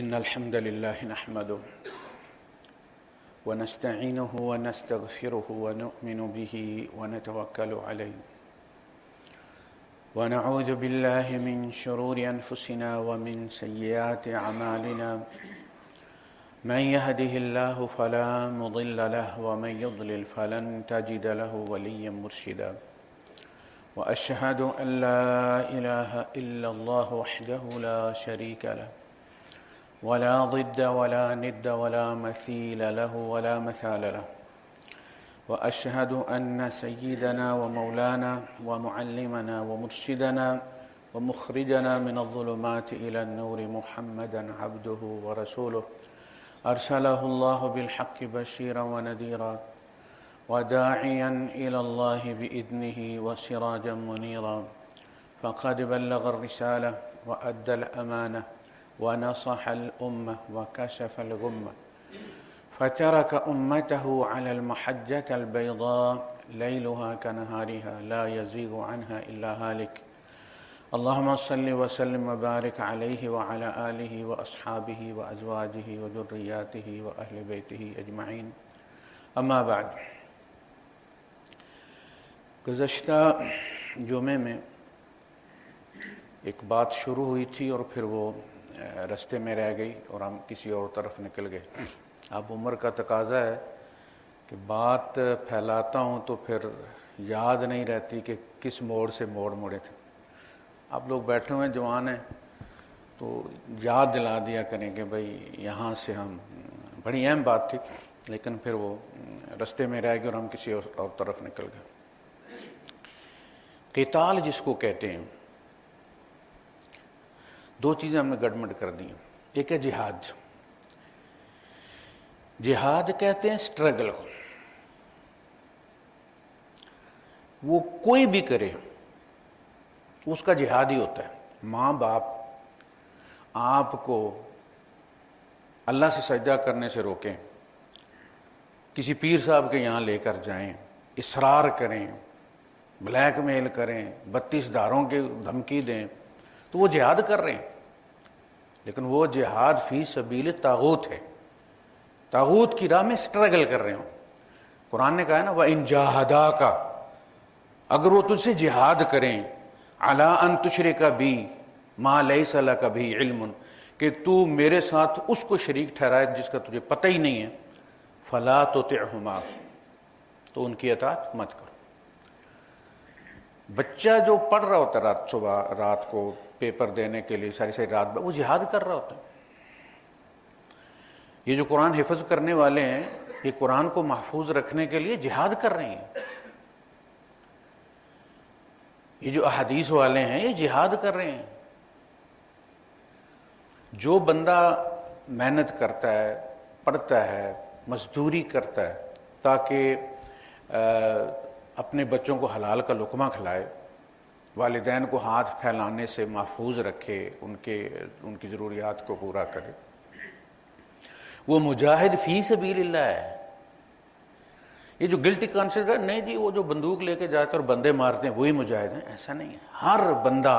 إن الحمد لله نحمده ونستعينه ونستغفره ونؤمن به ونتوكل عليه ونعوذ بالله من شرور أنفسنا ومن سيئات أعمالنا من يهده الله فلا مضل له ومن يضلل فلن تجد له وليا مرشدا وأشهد أن لا إله إلا الله وحده لا شريك له ولا ضد ولا ند ولا مثيل له ولا مثال له وأشهد أن سيدنا ومولانا ومعلمنا ومرشدنا ومخرجنا من الظلمات إلى النور محمدا عبده ورسوله أرسله الله بالحق بشيرا ونذيرا وداعيا إلى الله بإذنه وسراجا منيرا فقد بلغ الرسالة وأدى الأمانة ونصح الأمة وكشف الغمة فترك أمته على المحجة البيضاء ليلها كنهارها لا يزيغ عنها إلا هالك اللهم صل وسلم وبارك عليه وعلى آله وأصحابه وأزواجه وذرياته وأهل بيته أجمعين أما بعد گزشتہ جمعے میں ایک بات شروع ہوئی تھی اور پھر وہ رستے میں رہ گئی اور ہم کسی اور طرف نکل گئے. اب عمر کا تقاضا ہے کہ بات پھیلاتا ہوں تو پھر یاد نہیں رہتی کہ کس موڑ سے موڑ مڑے تھے. آپ لوگ بیٹھے ہوئے جوان ہیں تو یاد دلا دیا کریں کہ بھئی یہاں سے ہم بڑی اہم بات تھی لیکن پھر وہ رستے میں رہ گئی اور ہم کسی اور طرف نکل گئے. قتال جس کو کہتے ہیں، دو چیزیں ہم نے گڑمڑ کر دی ہیں. ایک ہے جہاد. جہاد کہتے ہیں سٹرگل کو، وہ کوئی بھی کرے اس کا جہاد ہی ہوتا ہے. ماں باپ آپ کو اللہ سے سجدہ کرنے سے روکیں، کسی پیر صاحب کے یہاں لے کر جائیں، اصرار کریں، بلیک میل کریں، 32 دھاروں کی دھمکی دیں تو وہ جہاد کر رہے ہیں، لیکن وہ جہاد فی سبیل طاغوت ہے. طاغوت کی راہ میں سٹرگل کر رہے ہوں. قرآن نے کہا ہے نا وَإِن جَاهَدَاكَ، اگر وہ تجھ سے جہاد کریں عَلَىٰ أَن تُشْرِكَ بِي مَا لَيْسَ لَكَ بِهِ عِلْمٌ، کہ تو میرے ساتھ اس کو شریک ٹھہرائے جس کا تجھے پتہ ہی نہیں ہے، فَلَا تُطِعْهُمَا، تو ان کی اطاعت مت کرو. بچہ جو پڑھ رہا ہوتا ہے صبح رات کو پیپر دینے کے لیے ساری ساری رات وہ جہاد کر رہا ہوتا ہے. یہ جو قرآن حفظ کرنے والے ہیں یہ قرآن کو محفوظ رکھنے کے لیے جہاد کر رہے ہیں. یہ جو احادیث والے ہیں یہ جہاد کر رہے ہیں. جو بندہ محنت کرتا ہے، پڑھتا ہے، مزدوری کرتا ہے تاکہ اپنے بچوں کو حلال کا لقمہ کھلائے، والدین کو ہاتھ پھیلانے سے محفوظ رکھے، ان کی ضروریات کو پورا کرے، وہ مجاہد فی سبیل اللہ ہے. یہ جو گلٹی کانشیس ہے نہیں جی وہ جو بندوق لے کے جاتے اور بندے مارتے ہیں وہی مجاہد ہیں، ایسا نہیں ہے. ہر بندہ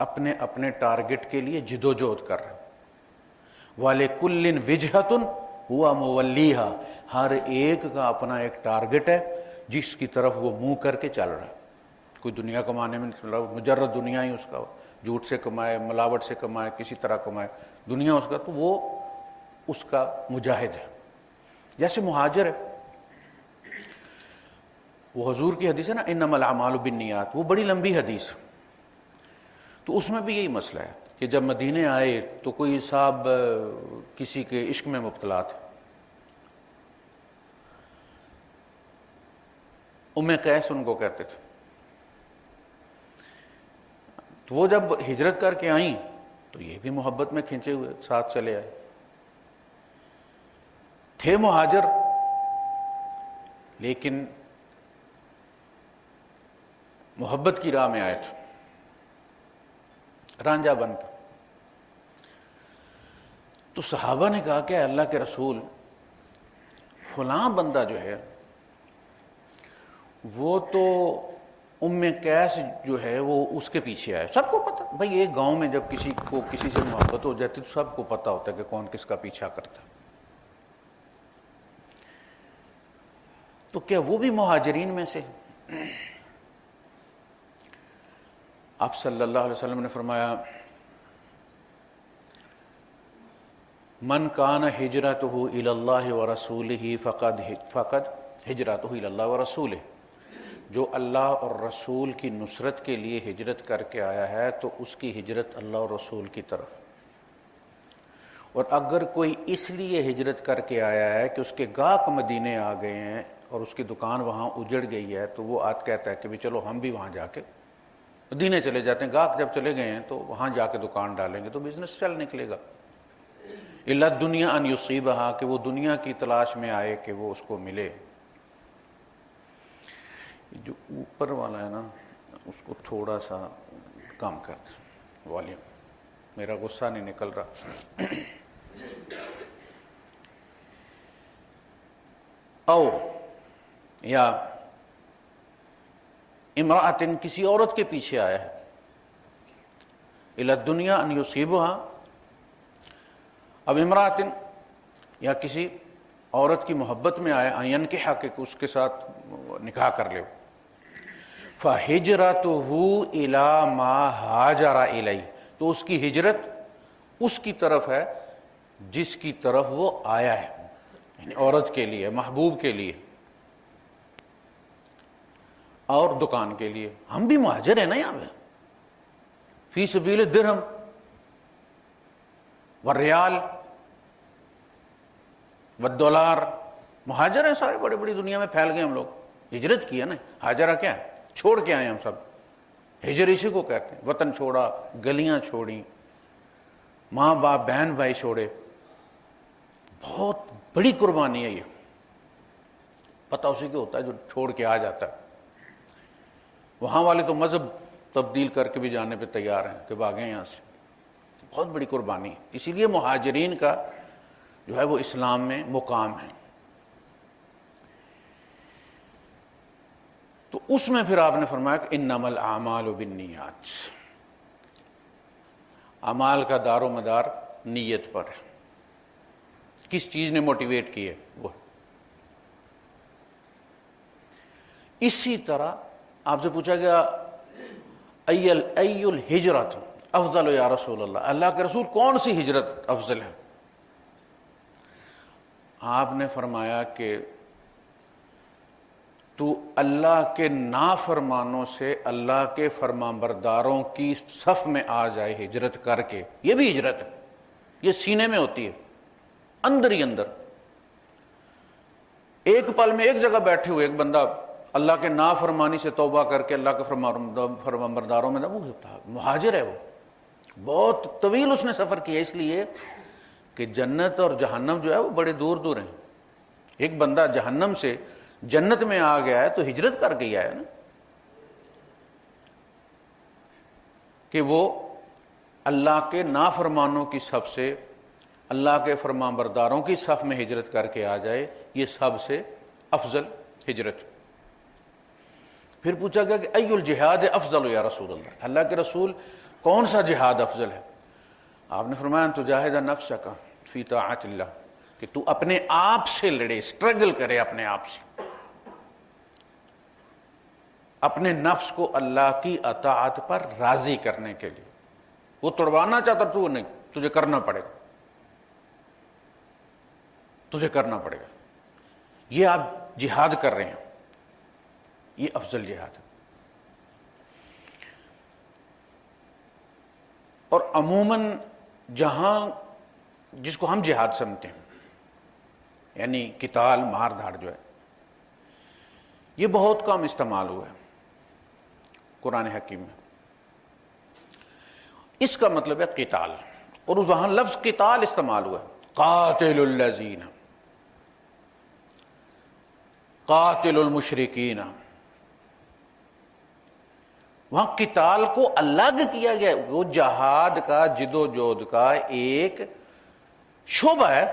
اپنے اپنے ٹارگٹ کے لیے جدوجہد کر رہا ہے. وَلِكُلٍّ وِجْهَةٌ هُوَ مُوَلِّيهَا، ہر ایک کا اپنا ایک ٹارگٹ ہے جس کی طرف وہ منہ کر کے چل رہا ہے. کوئی دنیا کمانے میں مجرد دنیا ہی اس کا، جھوٹ سے کمائے، ملاوٹ سے کمائے، کسی طرح کمائے، دنیا اس کا، تو وہ اس کا مجاہد ہے. جیسے مہاجر ہے، وہ حضور کی حدیث ہے نا انما الاعمال بالنیات، وہ بڑی لمبی حدیث، تو اس میں بھی یہی مسئلہ ہے کہ جب مدینے آئے تو کوئی صاحب کسی کے عشق میں مبتلا تھے. قیس ان کو کہتے تھے. تو وہ جب ہجرت کر کے آئیں تو یہ بھی محبت میں کھنچے ہوئے ساتھ چلے آئے. تھے مہاجر لیکن محبت کی راہ میں آئے تھے رانجھا بن کر. تو صحابہ نے کہا کہ اللہ کے رسول فلاں بندہ جو ہے وہ تو ام قیس جو ہے وہ اس کے پیچھے آئے. سب کو پتا بھائی، ایک گاؤں میں جب کسی کو کسی سے محبت ہو جاتی تو سب کو پتا ہوتا ہے کہ کون کس کا پیچھا کرتا. تو کیا وہ بھی مہاجرین میں سے؟ آپ صلی اللہ علیہ وسلم نے فرمایا من کان ہجرتہ الی اللہ ورسولہ فقد ہجرتہ الی اللہ ورسولہ، جو اللہ اور رسول کی نصرت کے لیے ہجرت کر کے آیا ہے تو اس کی ہجرت اللہ اور رسول کی طرف. اور اگر کوئی اس لیے ہجرت کر کے آیا ہے کہ اس کے گاہک مدینے آ گئے ہیں اور اس کی دکان وہاں اجڑ گئی ہے، تو وہ آج کہتا ہے کہ بھی چلو ہم بھی وہاں جا کے مدینے چلے جاتے ہیں. گاہک جب چلے گئے ہیں تو وہاں جا کے دکان ڈالیں گے تو بزنس چل نکلے گا. الا الدنیا ان یصیبہا، کہ وہ دنیا کی تلاش میں آئے کہ وہ اس کو ملے. جو اوپر والا ہے نا اس کو تھوڑا سا کم کر دیں والیوم، میرا غصہ نہیں نکل رہا. او یا امرأتن، کسی عورت کے پیچھے آیا ہے. الی الدنیا ان یصیبہا، اب امرأتن یا کسی عورت کی محبت میں آیا، ان ینکحا، کہ اس کے ساتھ نکاح کر لے. فہجرتہ الی ما ہاجر الیہ، تو اس کی ہجرت اس کی طرف ہے جس کی طرف وہ آیا ہے، یعنی عورت کے لیے، محبوب کے لیے اور دکان کے لیے. ہم بھی مہاجر ہیں نا یہاں پہ، فی سبیل الدرہم والریال والڈالر، مہاجر ہیں سارے، بڑی بڑی دنیا میں پھیل گئے ہم لوگ. ہجرت کی ہے نا. ہاجرہ کیا ہے؟ چھوڑ کے آئے ہم سب. ہجر اسی کو کہتے ہیں. وطن چھوڑا، گلیاں چھوڑی، ماں باپ بہن بھائی چھوڑے. بہت بڑی قربانی ہے یہ. پتہ اسی کو ہوتا ہے جو چھوڑ کے آ جاتا ہے. وہاں والے تو مذہب تبدیل کر کے بھی جانے پہ تیار ہیں کہ بھاگیں یہاں سے. بہت بڑی قربانی ہے. اسی لیے مہاجرین کا جو ہے وہ اسلام میں مقام ہے. تو اس میں پھر آپ نے فرمایا کہ انما الاعمال بالنیات، اعمال کا دار و مدار نیت پر ہے. کس چیز نے موٹیویٹ کی ہے وہ. اسی طرح آپ سے پوچھا گیا ای الہجرت افضل یا رسول اللہ، اللہ کے رسول کون سی ہجرت افضل ہے؟ آپ نے فرمایا کہ تو اللہ کے نافرمانوں سے اللہ کے فرمانبرداروں کی صف میں آ جائے ہجرت کر کے. یہ بھی ہجرت ہے. یہ سینے میں ہوتی ہے، اندر ہی اندر. ایک پل میں ایک جگہ بیٹھے ہوئے ایک بندہ اللہ کے نافرمانی سے توبہ کر کے اللہ کے فرمانبرداروں میں وہ مہاجر ہے. وہ بہت طویل اس نے سفر کیا، اس لیے کہ جنت اور جہنم جو ہے وہ بڑے دور دور ہیں. ایک بندہ جہنم سے جنت میں آ گیا ہے تو ہجرت کر کے آیا نا، کہ وہ اللہ کے نافرمانوں کی صف سے اللہ کے فرمانبرداروں کی صف میں ہجرت کر کے آ جائے. یہ سب سے افضل ہجرت. پھر پوچھا گیا کہ ای الجہاد افضل یا رسول اللہ، اللہ کے رسول کون سا جہاد افضل ہے؟ آپ نے فرمایا ان تجاہد نفسک فی طاعت اللہ، کہ تو اپنے آپ سے لڑے، اسٹرگل کرے اپنے آپ سے، اپنے نفس کو اللہ کی اطاعت پر راضی کرنے کے لیے. وہ توڑوانا چاہتا تو نہیں، تجھے کرنا پڑے گا، تجھے کرنا پڑے گا. یہ آپ جہاد کر رہے ہیں، یہ افضل جہاد ہے. اور عموماً جہاں جس کو ہم جہاد سمجھتے ہیں، یعنی قتال، مار دھاڑ جو ہے، یہ بہت کم استعمال ہوا ہے قرآن حکیم میں. اس کا مطلب ہے قتال، اور وہاں لفظ قتال استعمال ہوا ہے. قاتل الذین، قاتل المشرکین. وہاں قتال کو الگ کیا گیا. وہ جہاد کا، جد و جہد کا ایک شعبہ ہے.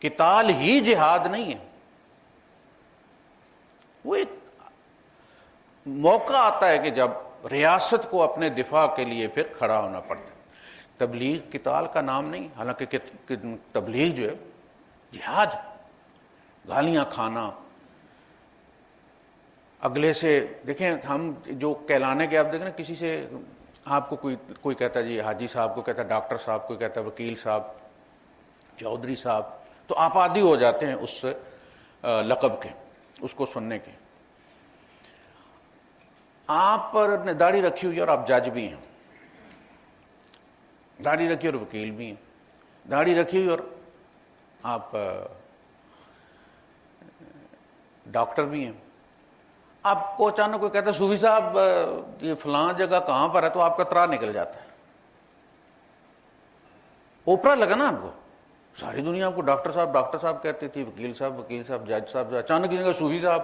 قتال ہی جہاد نہیں ہے. وہ ایک موقع آتا ہے کہ جب ریاست کو اپنے دفاع کے لیے پھر کھڑا ہونا پڑتا ہے۔ تبلیغ قتال کا نام نہیں، حالانکہ تبلیغ جو ہے جہاد، گالیاں کھانا، اگلے سے دیکھیں ہم جو کہلانے کے، آپ دیکھیں نا کسی سے آپ کو کوئی کہتا ہے جی حاجی صاحب، کو کہتا ہے ڈاکٹر صاحب، کوئی کہتا ہے وکیل صاحب، چودھری صاحب، تو آپ عادی ہو جاتے ہیں اس لقب کے، اس کو سننے کے۔ آپ پر نے داڑھی رکھی ہوئی اور آپ جج بھی ہیں، داڑھی رکھی اور وکیل بھی ہیں، داڑھی رکھی ہوئی اور آپ ڈاکٹر بھی ہیں۔ آپ کو اچانک کوئی کہتا ہے صوفی صاحب یہ فلاں جگہ کہاں پر ہے، تو آپ کا ترا نکل جاتا ہے، اوپرا لگا نا آپ کو۔ ساری دنیا آپ کو ڈاکٹر صاحب کہتی تھی، وکیل صاحب، جج صاحب، اچانک کسی نے کہا صوفی صاحب،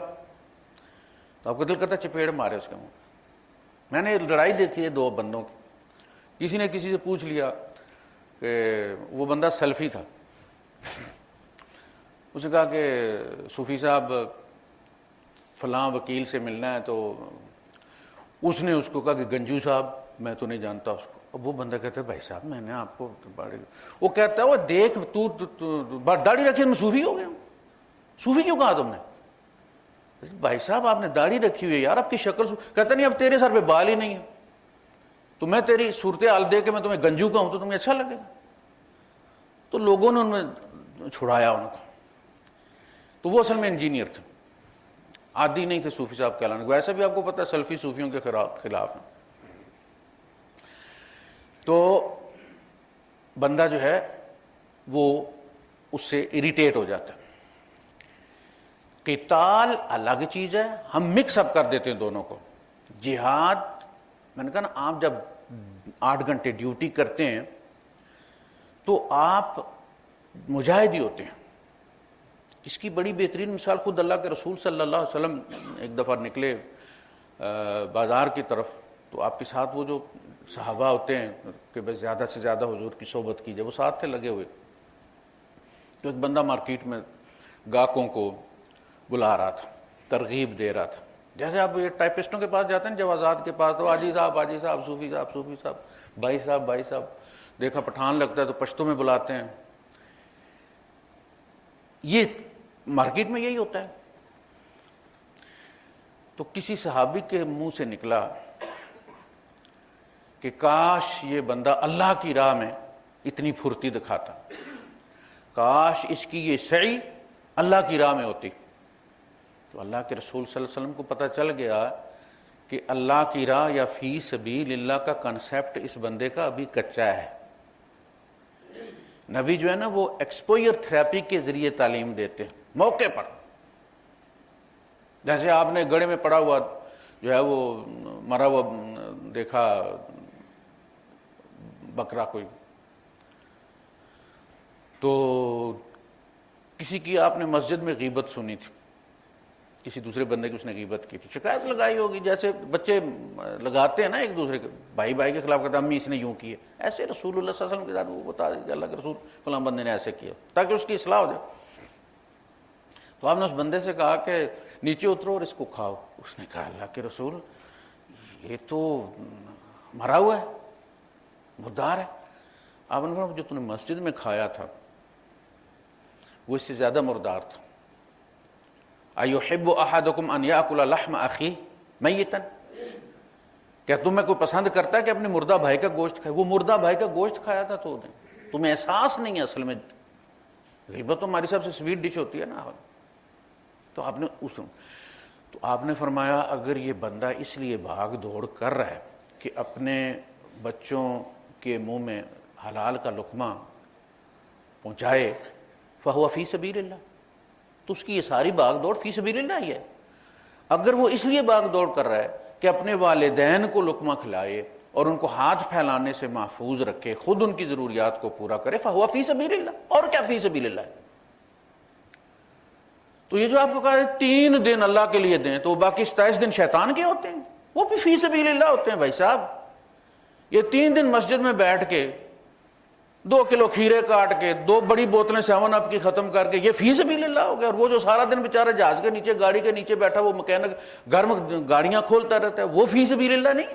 تو آپ کا دل کرتا ہے چپیڑ مارے اس کے منہ۔ میں نے لڑائی دیکھی ہے دو بندوں کی، کسی نے کسی سے پوچھ لیا کہ وہ بندہ سلفی تھا، اس نے کہا کہ صوفی صاحب فلاں وکیل سے ملنا ہے، تو اس نے اس کو کہا کہ گنجو صاحب میں تو نہیں جانتا اس کو۔ اب وہ بندہ کہتا ہے بھائی صاحب میں نے آپ کو، وہ کہتا ہے وہ دیکھ تو داڑھی رکھی میں صوفی ہو گیا ہوں۔ صوفی کیوں کہا تم نے؟ بھائی صاحب آپ نے داڑھی رکھی ہوئی ہے یار، آپ کی شکل کہتا نہیں اب تیرے سر پہ بال ہی نہیں ہے، تو میں تیری صورتحال دے کے میں تمہیں گنجو کہوں تو تمہیں اچھا لگے گا؟ تو لوگوں نے ان میں چھڑایا ان کو، تو وہ اصل میں انجینئر تھے، عادی نہیں تھے صوفی صاحب کہلانے کو۔ ویسے بھی آپ کو پتہ ہے سلفی صوفیوں کے خلاف ہیں۔ تو بندہ جو ہے وہ اس سے اریٹیٹ ہو جاتا ہے۔ قتال الگ چیز ہے، ہم مکس اپ کر دیتے ہیں دونوں کو۔ جہاد، میں نے کہا نا آپ جب 8 گھنٹے ڈیوٹی کرتے ہیں تو آپ مجاہد ہی ہوتے ہیں۔ اس کی بڑی بہترین مثال خود اللہ کے رسول صلی اللہ علیہ وسلم ایک دفعہ نکلے بازار کی طرف، تو آپ کے ساتھ وہ جو صحابہ ہوتے ہیں کہ بس زیادہ سے زیادہ حضور کی صحبت کی جائے، وہ ساتھ تھے لگے ہوئے۔ تو ایک بندہ مارکیٹ میں گاہکوں کو بلا رہا تھا، ترغیب دے رہا تھا، جیسے آپ یہ ٹائپسٹوں کے پاس جاتے ہیں جوازات کے پاس، تو حاجی صاحب، صوفی صاحب، بھائی صاحب، دیکھا پٹھان لگتا ہے تو پشتوں میں بلاتے ہیں۔ یہ مارکیٹ میں یہی ہوتا ہے۔ تو کسی صحابی کے منہ سے نکلا کہ کاش یہ بندہ اللہ کی راہ میں اتنی پھرتی دکھاتا، کاش اس کی یہ سعی اللہ کی راہ میں ہوتی۔ تو اللہ کے رسول صلی اللہ علیہ وسلم کو پتہ چل گیا کہ اللہ کی راہ یا فی سبیل اللہ کا کنسیپٹ اس بندے کا ابھی کچا ہے۔ نبی جو ہے نا وہ ایکسپوئر تھراپی کے ذریعے تعلیم دیتے ہیں موقع پر۔ جیسے آپ نے گڑھے میں پڑا ہوا جو ہے وہ مرا ہوا دیکھا بکرا کوئی، تو کسی کی آپ نے مسجد میں غیبت سنی تھی، کسی دوسرے بندے کی اس نے غیبت کی تھی، شکایت لگائی ہوگی، جیسے بچے لگاتے ہیں نا ایک دوسرے کے، بھائی کے خلاف کہتا امی اس نے یوں کی ہے، ایسے رسول اللہ صلی اللہ علیہ وسلم کے ساتھ وہ بتا دیجیے اللہ کے رسول فلاں بندے نے ایسے کیا، تاکہ اس کی اصلاح ہو جائے۔ تو آپ نے اس بندے سے کہا کہ نیچے اترو اور اس کو کھاؤ۔ اس نے کہا اللہ کے رسول یہ تو مرا ہوا ہے، مردار ہے۔ آپ نے کہا جو تم نے مسجد میں کھایا تھا وہ اس سے زیادہ مردار تھا۔ ایحب احدکم ان یاکل لحم اخیہ میتا، کیا تمہیں کوئی پسند کرتا ہے کہ اپنے مردہ بھائی کا گوشت کھائے؟ وہ مردہ بھائی کا گوشت کھایا تھا، تو تمہیں احساس نہیں ہے اصل میں غیبت تو ہماری سب سے سویٹ ڈش ہوتی ہے نا۔ تو آپ نے فرمایا اگر یہ بندہ اس لیے بھاگ دوڑ کر رہا ہے کہ اپنے بچوں کے منہ میں حلال کا لقمہ پہنچائے، فہو فی سبیل اللہ، تو اس کی یہ ساری بھاگ دوڑ فی سبیل اللہ ہی ہے۔ اگر وہ اس لیے بھاگ دوڑ کر رہا ہے کہ اپنے والدین کو لقمہ کھلائے اور ان کو ہاتھ پھیلانے سے محفوظ رکھے، خود ان کی ضروریات کو پورا کرے، فہو فی سبیل اللہ، اور کیا فی سبیل اللہ ہے۔ تو یہ جو آپ کو کہا ہے 3 دن اللہ کے لیے دیں تو باقی 27 دن شیطان کے ہوتے ہیں، وہ بھی فی سبیل اللہ ہوتے ہیں۔ بھائی صاحب یہ 3 دن مسجد میں بیٹھ کے 2 کلو کھیرے کاٹ کے 2 بڑی بوتلیں 7 اپ کی ختم کر کے یہ فی سبیل اللہ ہو گیا. اور وہ جو سارا دن بیچارہ جہاز کے نیچے گاڑی کے نیچے بیٹھا وہ مکینک گرم گاڑیاں کھولتا رہتا ہے, وہ فی سبیل اللہ نہیں.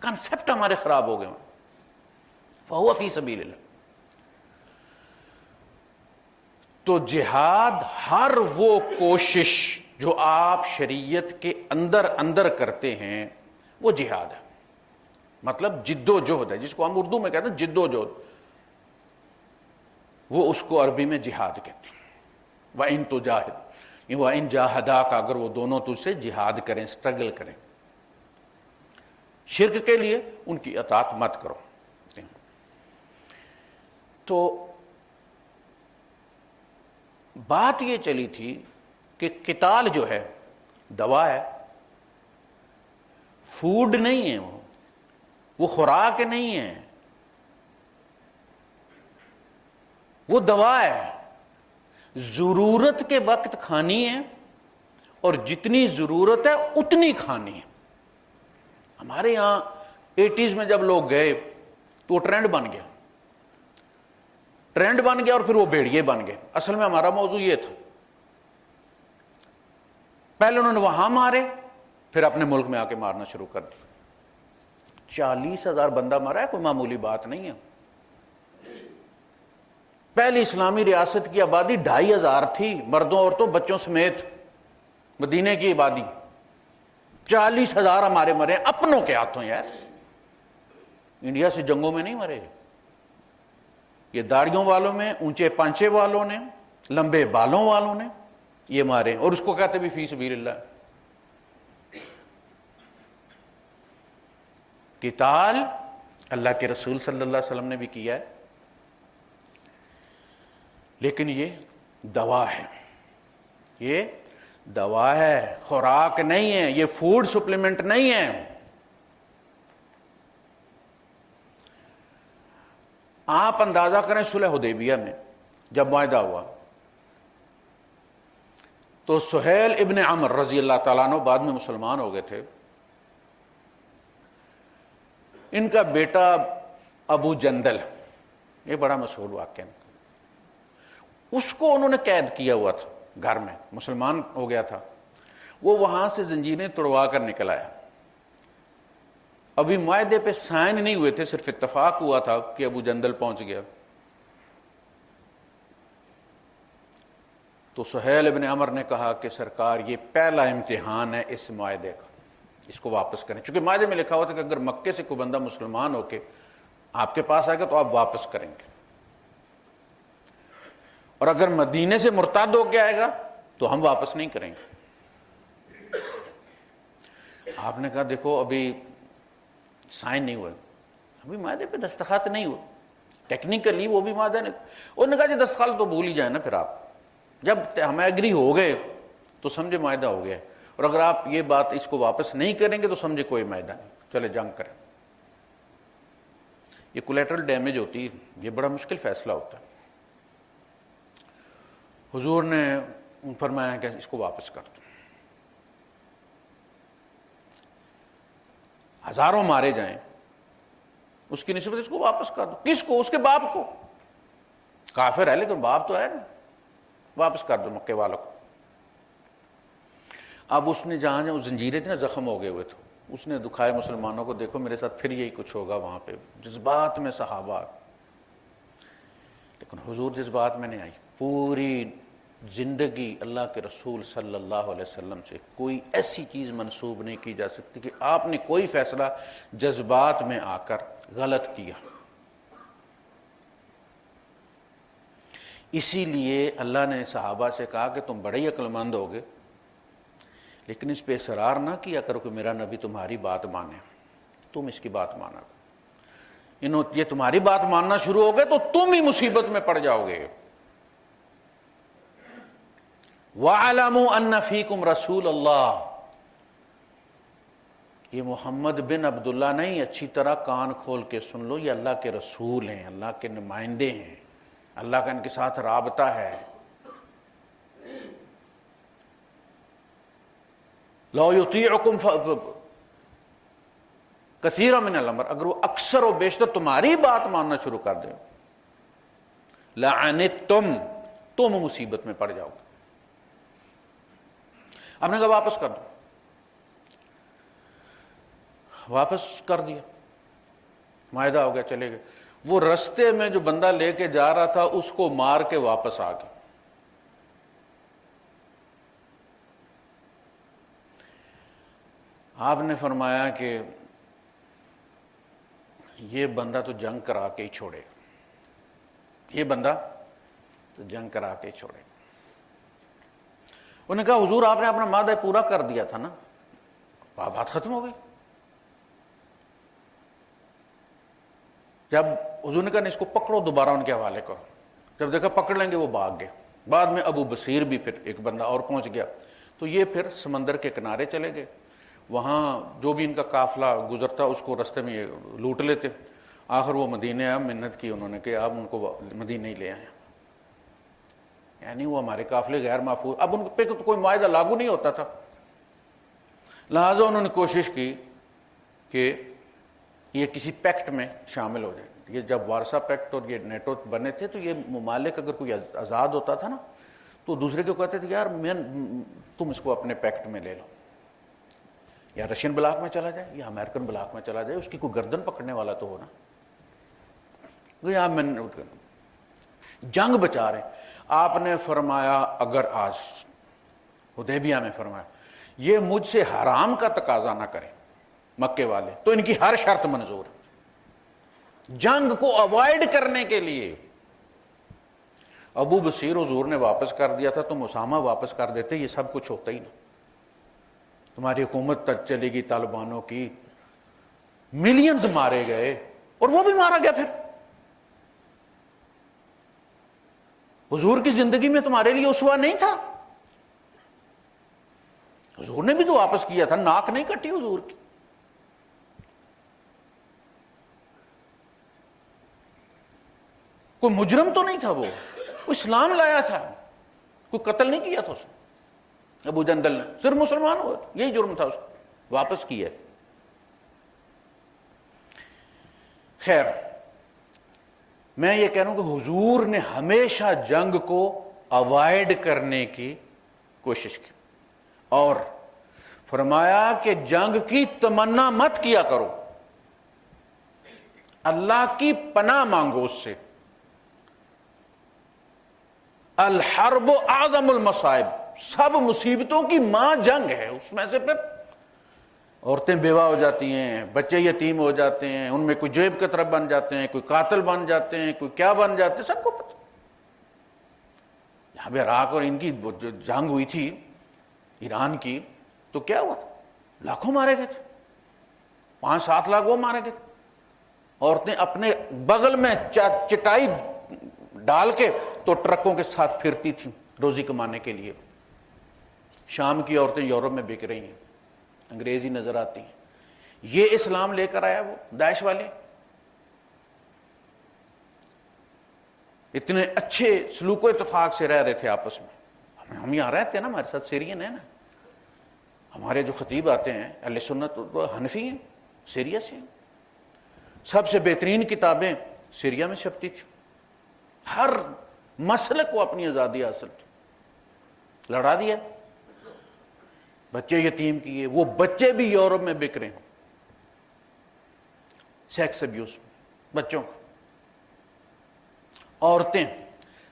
کانسیپٹ ہمارے خراب ہو گئے. فہو فی سبیل اللہ. تو جہاد ہر وہ کوشش جو آپ شریعت کے اندر کرتے ہیں وہ جہاد ہے. مطلب جد و جہد ہے, جس کو ہم اردو میں کہتے ہیں جد و جہد, وہ اس کو عربی میں جہاد کہتے ہیں. وَإِن تُجَاهِدْ, وَإِن جَاهَدَاكَ, اگر وہ دونوں تجھ سے جہاد کریں, سٹرگل کریں شرک کے لیے, ان کی اطاعت مت کرو. تو بات یہ چلی تھی کہ قتال جو ہے دوا ہے, فوڈ نہیں ہے, وہ خوراک نہیں ہے, وہ دوا ہے. ضرورت کے وقت کھانی ہے اور جتنی ضرورت ہے اتنی کھانی ہے. ہمارے یہاں 80s میں جب لوگ گئے تو وہ ٹرینڈ بن گیا, اور پھر وہ بھیڑیے بن گئے. اصل میں ہمارا موضوع یہ تھا, پہلے انہوں نے وہاں مارے, پھر اپنے ملک میں آ کے مارنا شروع کر دیا. 40,000 بندہ مارا ہے, کوئی معمولی بات نہیں ہے. پہلی اسلامی ریاست کی آبادی 2,500 تھی, مردوں عورتوں بچوں سمیت, مدینے کی آبادی. 40,000 ہمارے مرے اپنوں کے ہاتھوں. یار انڈیا سے جنگوں میں نہیں مرے, یہ داڑیوں والوں میں, اونچے پانچے والوں نے, لمبے بالوں والوں نے یہ مارے, اور اس کو کہتے بھی فی سبیل اللہ. قتال اللہ کے رسول صلی اللہ علیہ وسلم نے بھی کیا ہے, لیکن یہ دوا ہے, یہ دوا ہے, خوراک نہیں ہے, یہ فوڈ سپلیمنٹ نہیں ہے. آپ اندازہ کریں صلح حدیبیہ میں جب معاہدہ ہوا تو سہیل ابن عمر رضی اللہ تعالیٰ عنہ بعد میں مسلمان ہو گئے تھے, ان کا بیٹا ابو جندل, یہ بڑا مشہور واقعہ, اس کو انہوں نے قید کیا ہوا تھا گھر میں, مسلمان ہو گیا تھا, وہ وہاں سے زنجیریں توڑوا کر نکل آیا. ابھی معاہدے پہ سائن نہیں ہوئے تھے, صرف اتفاق ہوا تھا کہ ابو جندل پہنچ گیا. تو سہیل ابن عمر نے کہا کہ سرکار یہ پہلا امتحان ہے اس معاہدے کا, اس کو واپس کریں. چونکہ معاہدے میں لکھا ہوا تھا کہ اگر مکے سے کوئی بندہ مسلمان ہو کے آپ کے پاس آئے گا تو آپ واپس کریں گے, اور اگر مدینے سے مرتد ہو کے آئے گا تو ہم واپس نہیں کریں گے. آپ نے کہا دیکھو ابھی سائن نہیں ہوئے, ابھی معاہدے پہ دستخط نہیں ہوئے, ٹیکنیکلی وہ بھی معاہدہ نہیں. انہوں نے کہا جی دستخط تو بھول ہی جائے نا, پھر آپ جب ہم ایگری ہو گئے تو سمجھے معاہدہ ہو گیا, اور اگر آپ یہ بات اس کو واپس نہیں کریں گے تو سمجھے کوئی معاہدہ نہیں, چلے جنگ کریں. یہ کولیٹرل ڈیمیج ہوتی ہے, یہ بڑا مشکل فیصلہ ہوتا ہے. حضور نے فرمایا کہ اس کو واپس کر دو, ہزاروں مارے جائیں اس کی نسبت اس کو واپس کر دو. کس کو؟ اس کے باپ کو. کافر ہے لیکن باپ تو ہے نا, واپس کر دو مکے والوں کو. اب اس نے جہاں جہاں زنجیریں تھیں نا, زخم ہو گئے ہوئے تھے, اس نے دکھائے مسلمانوں کو, دیکھو میرے ساتھ پھر یہی کچھ ہوگا. وہاں پہ جذبات میں صحابہ, لیکن حضور جذبات میں نہیں آئی. پوری زندگی اللہ کے رسول صلی اللہ علیہ وسلم سے کوئی ایسی چیز منسوب نہیں کی جا سکتی کہ آپ نے کوئی فیصلہ جذبات میں آ کر غلط کیا. اسی لیے اللہ نے صحابہ سے کہا کہ تم بڑے ہی عقل مند ہوگے, لیکن اس پہ اصرار نہ کیا کرو کہ میرا نبی تمہاری بات مانے, تم اس کی بات مانا. یہ تمہاری بات ماننا شروع ہو گئے تو تم ہی مصیبت میں پڑ جاؤ گے. وَاعْلَمُوا أَنَّ فِيكُمْ رَسُولَ اللَّهِ, یہ محمد بن عبداللہ نہیں, اچھی طرح کان کھول کے سن لو, یہ اللہ کے رسول ہیں, اللہ کے نمائندے ہیں, اللہ کا ان کے ساتھ رابطہ ہے. لَوْ يُطِيعُكُمْ كَثِيرًا مِنَ الْأَمْرِ, اگر وہ اکثر و بیشتر تمہاری بات ماننا شروع کر دیں, لعنتم، تم مصیبت میں پڑ جاؤ گے۔ آپ نے کہا واپس کر دو، واپس کر دیا، معاہدہ ہو گیا، چلے گئے۔ وہ رستے میں جو بندہ لے کے جا رہا تھا اس کو مار کے واپس آ گیا۔ آپ نے فرمایا کہ یہ بندہ تو جنگ کرا کے ہی چھوڑے، یہ بندہ تو جنگ کرا کے ہی چھوڑے۔ انہوں نے کہا حضور آپ نے اپنا معاہدہ پورا کر دیا تھا نا، بات ختم ہو گئی۔ جب حضور نے کہا نہیں اس کو پکڑو، دوبارہ ان کے حوالے کرو، جب دیکھا پکڑ لیں گے وہ بھاگ گئے۔ بعد میں ابو بصیر بھی پھر ایک بندہ اور پہنچ گیا، تو یہ پھر سمندر کے کنارے چلے گئے، وہاں جو بھی ان کا قافلہ گزرتا اس کو رستے میں یہ لوٹ لیتے۔ آخر وہ مدینے آئے، منت کی انہوں نے کہ آپ ان کو مدینے ہی لے آئے، یعنی وہ ہمارے قافلے غیر محفوظ، اب ان پہ تو کوئی معاہدہ لاگو نہیں ہوتا تھا، لہٰذا انہوں نے کوشش کی کہ یہ کسی پیکٹ میں شامل ہو جائے۔ یہ جب وارسا پیکٹ اور یہ نیٹو بنے تھے تو یہ ممالک اگر کوئی آزاد ہوتا تھا نا تو دوسرے کو کہتے تھے یار تم اس کو اپنے پیکٹ میں لے لو، یا رشین بلاک میں چلا جائے یا امریکن بلاک میں چلا جائے، اس کی کوئی گردن پکڑنے والا تو ہو نا۔ جنگ بچا رہے۔ آپ نے فرمایا اگر آج حدیبیہ میں فرمایا یہ مجھ سے حرام کا تقاضا نہ کرے مکے والے تو ان کی ہر شرط منظور ہے۔ جنگ کو اوائڈ کرنے کے لیے ابو بصیر حضور نے واپس کر دیا تھا، تم اسامہ واپس کر دیتے، یہ سب کچھ ہوتا ہی نہ، تمہاری حکومت تک چلے گی طالبانوں کی، ملینز مارے گئے، اور وہ بھی مارا گیا۔ پھر حضور کی زندگی میں تمہارے لیے اسوہ نہیں تھا؟ حضور نے بھی تو واپس کیا تھا، ناک نہیں کٹی حضور کی۔ کوئی مجرم تو نہیں تھا، وہ اسلام لایا تھا، کوئی قتل نہیں کیا تھا اس نے ابو جندل نے، صرف مسلمان ہوا، یہی جرم تھا اس کو، واپس کیا۔ خیر میں یہ کہہ رہا ہوں کہ حضور نے ہمیشہ جنگ کو اوائڈ کرنے کی کوشش کی، اور فرمایا کہ جنگ کی تمنا مت کیا کرو، اللہ کی پناہ مانگو اس سے۔ الحرب اعظم المصائب، سب مصیبتوں کی ماں جنگ ہے، اس میں سے پھر عورتیں بیوہ ہو جاتی ہیں، بچے یتیم ہو جاتے ہیں، ان میں کوئی جیب کی طرف بن جاتے ہیں، کوئی قاتل بن جاتے ہیں، کوئی کیا بن جاتے ہیں، سب کو پتہ۔ یہاں پہ عراق اور ان کی جو جنگ ہوئی تھی ایران کی، تو کیا ہوا تھا؟ لاکھوں مارے گئے تھے، 5-7 لاکھ وہ مارے گئے تھے۔ عورتیں اپنے بغل میں چٹائی ڈال کے تو ٹرکوں کے ساتھ پھرتی تھیں روزی کمانے کے لیے۔ شام کی عورتیں یورپ میں بک رہی ہیں، انگریزی نظر آتی ہیں۔ یہ اسلام لے کر آیا وہ داعش والے، اتنے اچھے سلوک و اتفاق سے رہ رہے تھے آپس میں۔ ہم یہاں رہتے ہیں نا، ہمارے ساتھ سیرین ہے نا، ہمارے جو خطیب آتے ہیں اہل سنت حنفی ہیں، سیریا سے ہیں، سب سے بہترین کتابیں سیریا میں چھپتی تھی، ہر مسلک کو اپنی آزادی حاصل کی، لڑا دیا، بچے یتیم کیے، وہ بچے بھی یورپ میں بک رہے ہیں، سیکس ابیوز بچوں کا۔ عورتیں،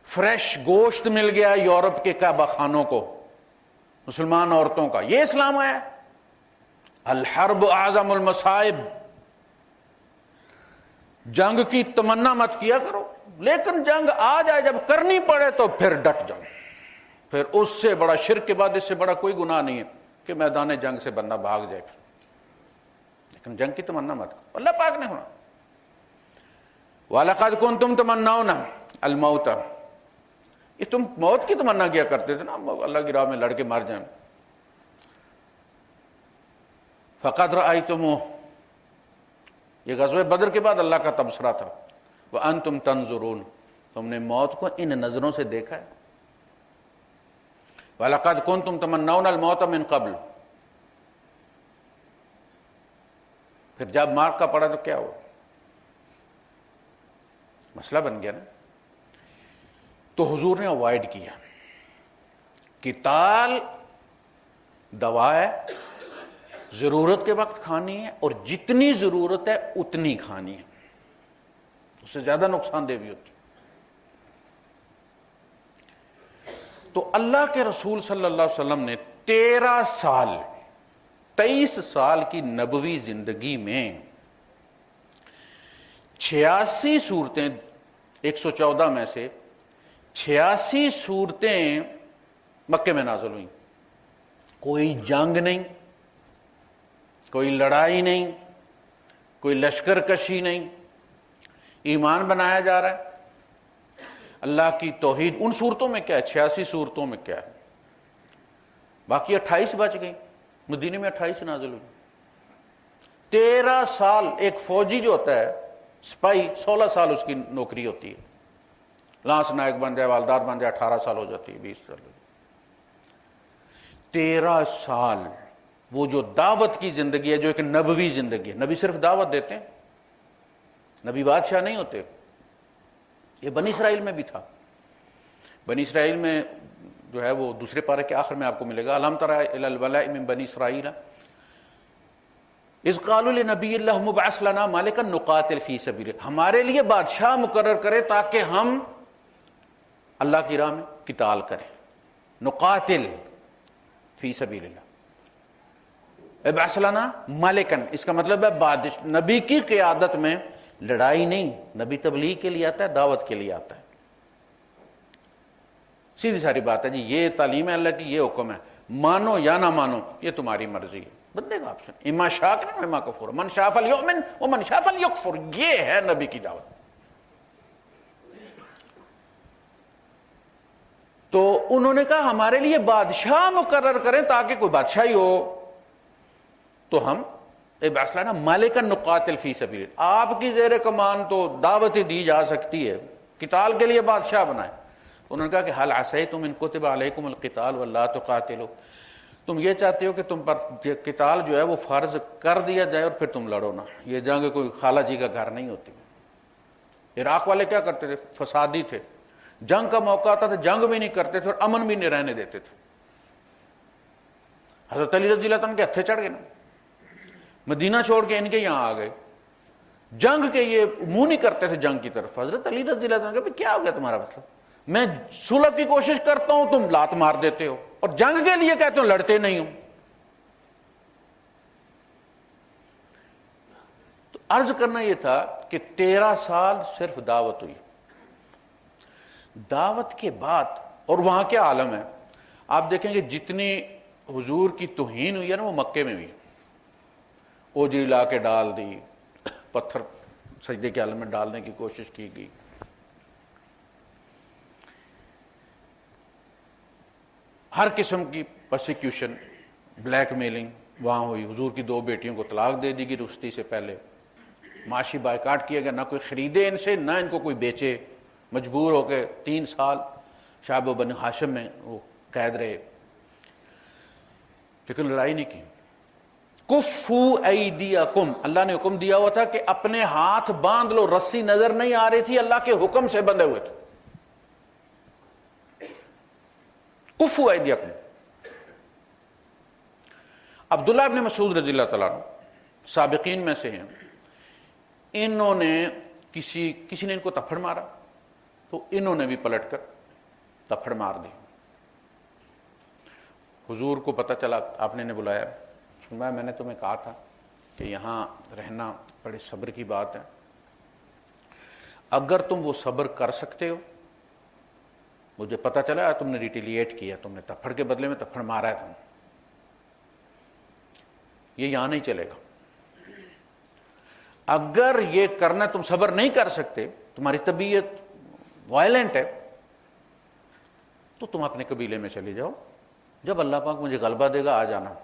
فریش گوشت مل گیا یورپ کے کعبہ خانوں کو، مسلمان عورتوں کا، یہ اسلام آیا۔ الحرب اعظم المصائب، جنگ کی تمنا مت کیا کرو، لیکن جنگ آ جائے جب کرنی پڑے تو پھر ڈٹ جاؤ، پھر اس سے بڑا شرک کے بعد اس سے بڑا کوئی گناہ نہیں ہے کہ میدان جنگ سے بندہ بھاگ جائے، لیکن جنگ کی تمنا مت کرو، اللہ پاک نے ہونا۔ وَلَقَدْ كُنْتُمْ تَمَنَّوْنَ الْمَوْتَ، یہ تم موت کی تمنا کیا کرتے تھے نا، اللہ کی راہ میں لڑ کے مار جائیں۔ فَقَدْ رَأَيْتُمُوهُ، یہ غزوہ بدر کے بعد اللہ کا تبصرہ تھا، وَأَنْتُمْ تَنْظُرُونَ، تم نے موت کو ان نظروں سے دیکھا ہے۔ وَلَقَدْ كُنْتُمْ تَمَنَّوْنَ الْمَوْتَ مِنْ قَبْلُ، پھر جب مار کا پڑا تو کیا ہوا؟ مسئلہ بن گیا نا۔ تو حضور نے اوائڈ کیا. قتال دوا ہے، ضرورت کے وقت کھانی ہے، اور جتنی ضرورت ہے اتنی کھانی ہے، اس سے زیادہ نقصان دہ بھی ہوتی. تو اللہ کے رسول صلی اللہ علیہ وسلم نے 23 سال کی نبوی زندگی میں 86 صورتیں، 114 میں سے 86 صورتیں مکے میں نازل ہوئیں. کوئی جنگ نہیں، کوئی لڑائی نہیں، کوئی لشکر کشی نہیں، ایمان بنایا جا رہا ہے. اللہ کی توحید ان صورتوں میں کیا ہے؟ 86 صورتوں میں کیا ہے؟ باقی 28 بچ گئی. مدینے میں 28 نازل ہوئی. 13 سال ایک فوجی جو ہوتا ہے سپاہی، 16 سال اس کی نوکری ہوتی ہے. لانس نائک بن جائے، والدار بن جائے، 18 سال ہو جاتی ہے، 20 سال. 13 سال وہ جو دعوت کی زندگی ہے، جو ایک نبوی زندگی ہے. نبی صرف دعوت دیتے ہیں، نبی بادشاہ نہیں ہوتے. یہ بنی اسرائیل میں بھی تھا. بنی اسرائیل میں جو ہے وہ دوسرے پارے کے آخر میں آپ کو ملے گا، الم تر الی الملأ من بنی اسرائیل اذ قالوا لنبی اللہ مبعث لنا ملکا نقاتل فی سبیل اللہ. ہمارے لیے بادشاہ مقرر کرے تاکہ ہم اللہ کی راہ میں قتال کریں. نقاتل فی سبیل اللہ. ابعث لنا ملکن، اس کا مطلب ہے بادشاہ. نبی کی قیادت میں لڑائی نہیں، نبی تبلیغ کے لیے آتا ہے، دعوت کے لیے آتا ہے. سیدھی ساری بات ہے جی. یہ تعلیم ہے اللہ کی، یہ حکم ہے، مانو یا نہ مانو یہ تمہاری مرضی ہے. بندے کا آپشن، اما شاکر اما کفور، من شاء فلیؤمن ومن شاء فلیکفر. یہ ہے نبی کی دعوت. تو انہوں نے کہا ہمارے لیے بادشاہ مقرر کریں تاکہ کوئی بادشاہی ہو. تو ہم ابعث لنا ملکا نقاتل فی سبیل اللہ. آپ کی زیر کمان تو دعوت دی جا سکتی ہے، قتال کے لیے بادشاہ بنائے. انہوں نے کہا کہ حل عصیتم ان کتب علیکم القتال والا تقاتلوا. تم یہ چاہتے ہو کہ تم پر قتال جو ہے وہ فرض کر دیا جائے اور پھر تم لڑو نا. یہ جنگ کوئی خالہ جی کا گھر نہیں ہوتی. عراق والے کیا کرتے تھے؟ فسادی تھے. جنگ کا موقع آتا تھا جنگ بھی نہیں کرتے تھے اور امن بھی نہیں رہنے دیتے تھے. حضرت علی رضی اللہ عنہ کے ہتھے چڑھ گئے نا، مدینہ چھوڑ کے ان کے یہاں آ گئے. جنگ کے یہ منہ نہیں کرتے تھے جنگ کی طرف. حضرت علی رضی اللہ عنہ کہ کیا ہو گیا تمہارا مطلب؟ میں صلح کی کوشش کرتا ہوں، تم لات مار دیتے ہو، اور جنگ کے لیے کہتے ہو لڑتے نہیں ہو. تو عرض کرنا یہ تھا کہ 13 سال صرف دعوت ہوئی. دعوت کے بعد اور وہاں کیا عالم ہے آپ دیکھیں گے. جتنی حضور کی توہین ہوئی ہے نا وہ مکے میں ہوئی. اوجری لا کے ڈال دی، پتھر سجدے کے عالم میں ڈالنے کی کوشش کی گئی. ہر قسم کی پرسیکیوشن، بلیک میلنگ وہاں ہوئی. حضور کی 2 بیٹیوں کو طلاق دے دی گئی رخصتی سے پہلے. معاشی بائیکاٹ کیا گیا، نہ کوئی خریدے ان سے، نہ ان کو کوئی بیچے. مجبور ہو کے 3 سال شعب بن ہاشم میں وہ قید رہے، لیکن لڑائی نہیں کی. کفو ایدیکم، اللہ نے حکم دیا ہوا تھا کہ اپنے ہاتھ باندھ لو. رسی نظر نہیں آ رہی تھی، اللہ کے حکم سے بندھے ہوئے تھے. کفو ایدیکم. عبداللہ ابن مسعود رضی اللہ تعالیٰ عنہ سابقین میں سے ہیں. انہوں نے کسی نے ان کو تھپڑ مارا تو انہوں نے بھی پلٹ کر تھپڑ مار دی. حضور کو پتہ چلا، آپ نے بلایا، میں نے تمہیں کہا تھا کہ یہاں رہنا بڑے صبر کی بات ہے. اگر تم وہ صبر کر سکتے ہو، مجھے پتہ چلا تم نے ریٹیلیٹ کیا، تم نے تھپڑ کے بدلے میں تھپڑ مارا ہے، تم یہ یہاں نہیں چلے گا. اگر یہ کرنا تم صبر نہیں کر سکتے، تمہاری طبیعت وائلنٹ ہے، تو تم اپنے قبیلے میں چلے جاؤ. جب اللہ پاک مجھے غلبہ دے گا آ جانا،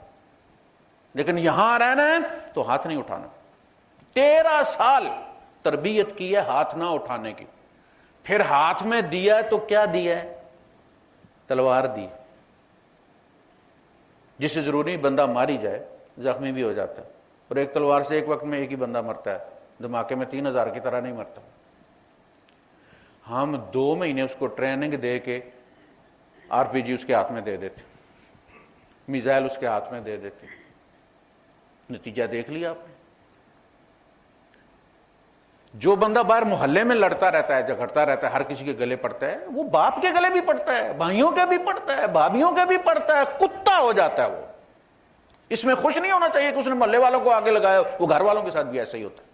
لیکن یہاں رہنا ہے تو ہاتھ نہیں اٹھانا. 13 سال تربیت کی ہے ہاتھ نہ اٹھانے کی. پھر ہاتھ میں دیا ہے تو کیا دیا ہے؟ تلوار دی، جس سے ضروری بندہ ماری جائے، زخمی بھی ہو جاتا ہے. اور ایک تلوار سے ایک وقت میں ایک ہی بندہ مرتا ہے، دھماکے میں 3000 کی طرح نہیں مرتا. ہم 2 مہینے اس کو ٹریننگ دے کے RPG اس کے ہاتھ میں دے دیتے, میزائل اس کے ہاتھ میں دے دیتے. نتیجہ دیکھ لیا آپ نے. جو بندہ باہر محلے میں لڑتا رہتا ہے, جھگڑتا رہتا ہے, ہر کسی کے گلے پڑتا ہے, وہ باپ کے گلے بھی پڑتا ہے, بھائیوں کے بھی پڑتا ہے, بھابھیوں کے بھی پڑتا ہے, کتا ہو جاتا ہے وہ. اس میں خوش نہیں ہونا چاہیے کہ اس نے محلے والوں کو آگے لگایا, وہ گھر والوں کے ساتھ بھی ایسا ہی ہوتا ہے.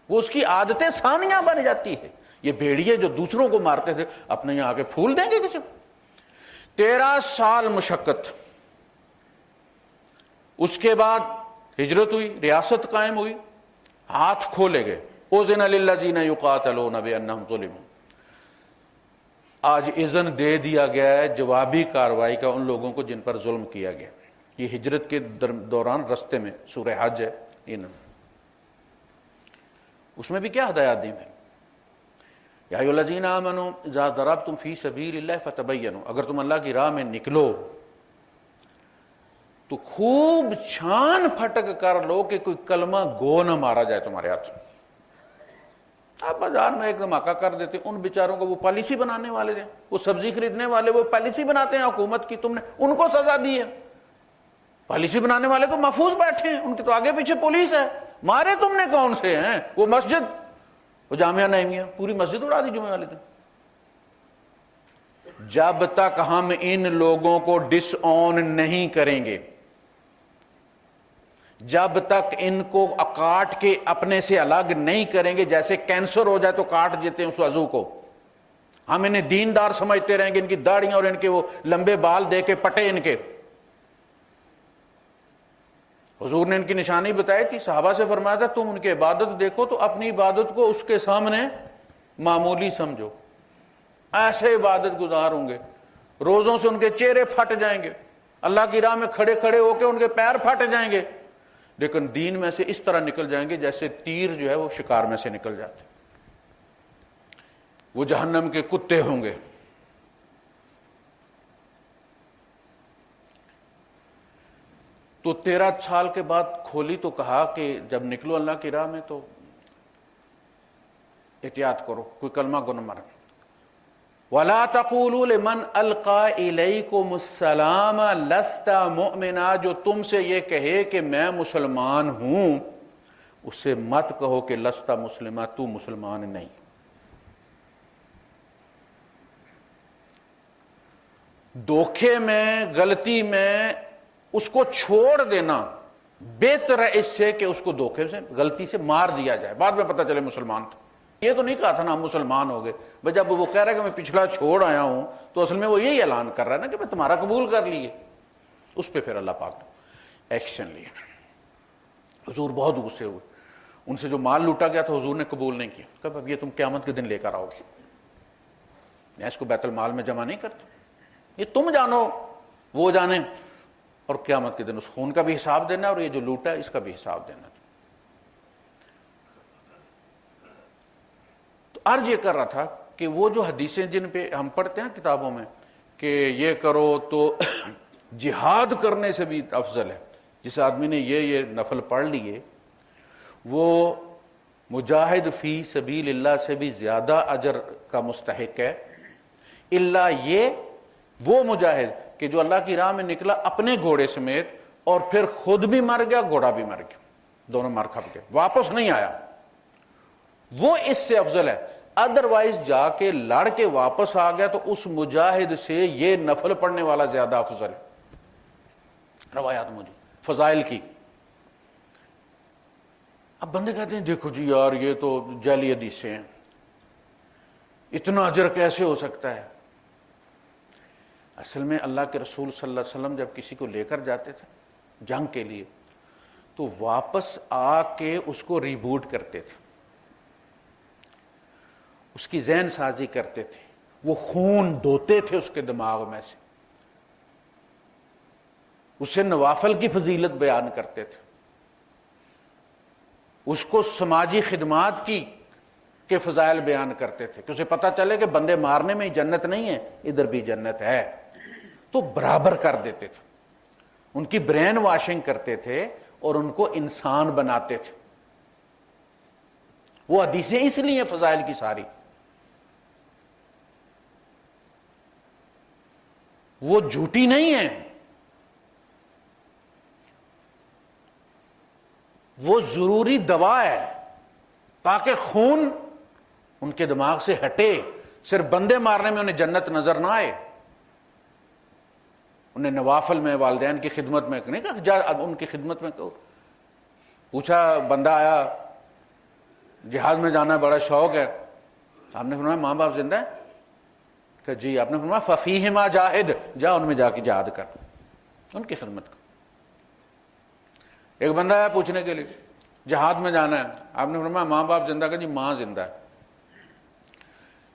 وہ اس کی عادتیں ثانیہ بن جاتی ہے. یہ بھیڑیے جو دوسروں کو مارتے تھے اپنے یہاں آگے پھول دیں گے کسی کو. 13 سال مشقت, اس کے بعد ہجرت ہوئی, ریاست قائم ہوئی, ہاتھ کھولے گئے. اذن للذین یقاتلون بانہم ظلموا. آج اذن دے دیا گیا ہے جوابی کارروائی کا ان لوگوں کو جن پر ظلم کیا گیا. یہ ہجرت کے دوران رستے میں سورہ حج ہے, اس میں بھی کیا ہدایات دی ہیں؟ یا ایھا الذین آمنوا اذا ضربتم فی سبیل اللہ فتبینوا. اگر تم اللہ کی راہ میں نکلو تو خوب چھان پھٹک کر لو کہ کوئی کلمہ گو نہ مارا جائے تمہارے ہاتھ. آپ بازار میں ایک دھماکہ کر دیتے, ان بیچاروں کو, وہ پالیسی بنانے والے ہیں, وہ سبزی خریدنے والے, وہ پالیسی بناتے ہیں حکومت کی, تم نے ان کو سزا دی ہے. پالیسی بنانے والے تو محفوظ بیٹھے ہیں, ان کے تو آگے پیچھے پولیس ہے. مارے تم نے کون سے ہیں؟ وہ مسجد, وہ جامعہ نعیمیہ, پوری مسجد اڑا دی جمعے والے دن. جب تک ہم ان لوگوں کو ڈس آن نہیں کریں گے, جب تک ان کو کاٹ کے اپنے سے الگ نہیں کریں گے, جیسے کینسر ہو جائے تو کاٹ دیتے ہیں اس عضو کو, ہم انہیں دیندار سمجھتے رہیں گے, ان کی داڑیاں اور ان کے وہ لمبے بال دے کے پٹے ان کے. حضور نے ان کی نشانی بتائی تھی, صحابہ سے فرمایا تھا تم ان کی عبادت دیکھو تو اپنی عبادت کو اس کے سامنے معمولی سمجھو. ایسے عبادت گزار ہوں گے, روزوں سے ان کے چہرے پھٹ جائیں گے, اللہ کی راہ میں کھڑے کھڑے ہو کے ان کے پیر پھٹ جائیں گے, لیکن دین میں سے اس طرح نکل جائیں گے جیسے تیر جو ہے وہ شکار میں سے نکل جاتے. وہ جہنم کے کتے ہوں گے. تو 13 سال کے بعد کھولی تو کہا کہ جب نکلو اللہ کی راہ میں تو احتیاط کرو, کوئی کلمہ گو نہ مارو. وَلَا تَقُولُوا لِمَنْ أَلْقَى إِلَيْكُمُ السَّلَامَ لَسْتَ مُؤْمِنًا. جو تم سے یہ کہے کہ میں مسلمان ہوں, اس سے مت کہو کہ لست مسلمہ, تو مسلمان نہیں. دھوکے میں, غلطی میں اس کو چھوڑ دینا بہتر ہے اس سے کہ اس کو دھوکے سے, غلطی سے مار دیا جائے, بعد میں پتہ چلے مسلمان تھا. یہ تو نہیں کہا تھا نا ہم مسلمان ہو گئے. بھائی جب وہ کہہ رہا ہے کہ میں پچھلا چھوڑ آیا ہوں تو اصل میں وہ یہی اعلان کر رہا ہے نا کہ میں تمہارا قبول کر لیے. اس پہ پھر اللہ پاک نے ایکشن لیا. حضور بہت غصے ہوئے. ان سے جو مال لوٹا گیا تھا حضور نے قبول نہیں کیا. کہ اب یہ تم قیامت کے دن لے کر آؤ گے, میں اس کو بیت المال میں جمع نہیں کرتا, یہ تم جانو وہ جانے, اور قیامت کے دن اس خون کا بھی حساب دینا اور یہ جو لوٹا ہے اس کا بھی حساب دینا. تو عرض یہ کر رہا تھا کہ وہ جو حدیثیں جن پہ ہم پڑھتے ہیں کتابوں میں کہ یہ کرو تو جہاد کرنے سے بھی افضل ہے, جس آدمی نے یہ نفل پڑھ لیے وہ مجاہد فی سبیل اللہ سے بھی زیادہ اجر کا مستحق ہے. اللہ یہ وہ مجاہد کہ جو اللہ کی راہ میں نکلا اپنے گھوڑے سمیت اور پھر خود بھی مر گیا, گھوڑا بھی مر گیا, دونوں مر کھپ گئے, واپس نہیں آیا, وہ اس سے افضل ہے. ادروائز جا کے لڑ کے واپس آ گیا تو اس مجاہد سے یہ نفل پڑھنے والا زیادہ افضل ہے. روایات موجود فضائل کی. اب بندے کہتے ہیں دیکھو جی یار یہ تو جعلی حدیثیں ہیں, اتنا اجر کیسے ہو سکتا ہے؟ اصل میں اللہ کے رسول صلی اللہ علیہ وسلم جب کسی کو لے کر جاتے تھے جنگ کے لیے تو واپس آ کے اس کو ریبوٹ کرتے تھے, اس کی ذہن سازی کرتے تھے, وہ خون دھوتے تھے اس کے دماغ میں سے, اسے نوافل کی فضیلت بیان کرتے تھے, اس کو سماجی خدمات کی کے فضائل بیان کرتے تھے کہ اسے پتہ چلے کہ بندے مارنے میں ہی جنت نہیں ہے, ادھر بھی جنت ہے. تو برابر کر دیتے تھے, ان کی برین واشنگ کرتے تھے اور ان کو انسان بناتے تھے. وہ حدیثیں اس لیے فضائل کی ساری وہ جھوٹی نہیں ہے، وہ ضروری دوا ہے تاکہ خون ان کے دماغ سے ہٹے، صرف بندے مارنے میں انہیں جنت نظر نہ آئے، انہیں نوافل میں، والدین کی خدمت میں نہیں کہا جا ان کی خدمت میں کہو۔ پوچھا، بندہ آیا جہاد میں جانا بڑا شوق ہے، آپ نے فرمایا ماں باپ زندہ ہے؟ کہ جی۔ آپ نے فرمایا ففیہما جاہد، جا ان میں جا کے جہاد کر، ان کی خدمت کر۔ ایک بندہ آیا پوچھنے کے لیے جہاد میں جانا ہے، آپ نے فرمایا ماں باپ زندہ؟ کہ جی ماں زندہ ہے۔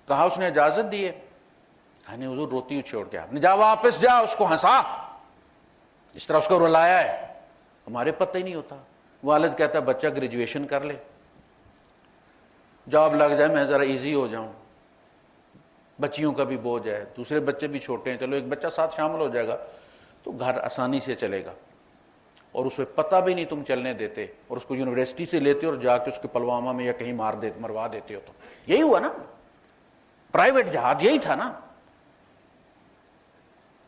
کہا اس نے اجازت دی ہے؟ یعنی حضور روتی ہوئی چھوڑ کے، آپ نے جا واپس جا، اس کو ہنسا، اس طرح اس کو رلایا ہے۔ ہمارے پتہ ہی نہیں ہوتا، والد کہتا ہے بچہ گریجویشن کر لے، جاب لگ جائے، میں ذرا ایزی ہو جاؤں، بچیوں کا بھی بوجھ ہے، دوسرے بچے بھی چھوٹے ہیں، چلو ایک بچہ ساتھ شامل ہو جائے گا تو گھر آسانی سے چلے گا۔ اور اسے پتہ بھی نہیں تم چلنے دیتے، اور اس کو یونیورسٹی سے لیتے اور جا کے اس کے پلوامہ میں یا کہیں مروا دیتے ہو۔ تو یہی ہوا نا، پرائیویٹ جہاد یہی تھا نا۔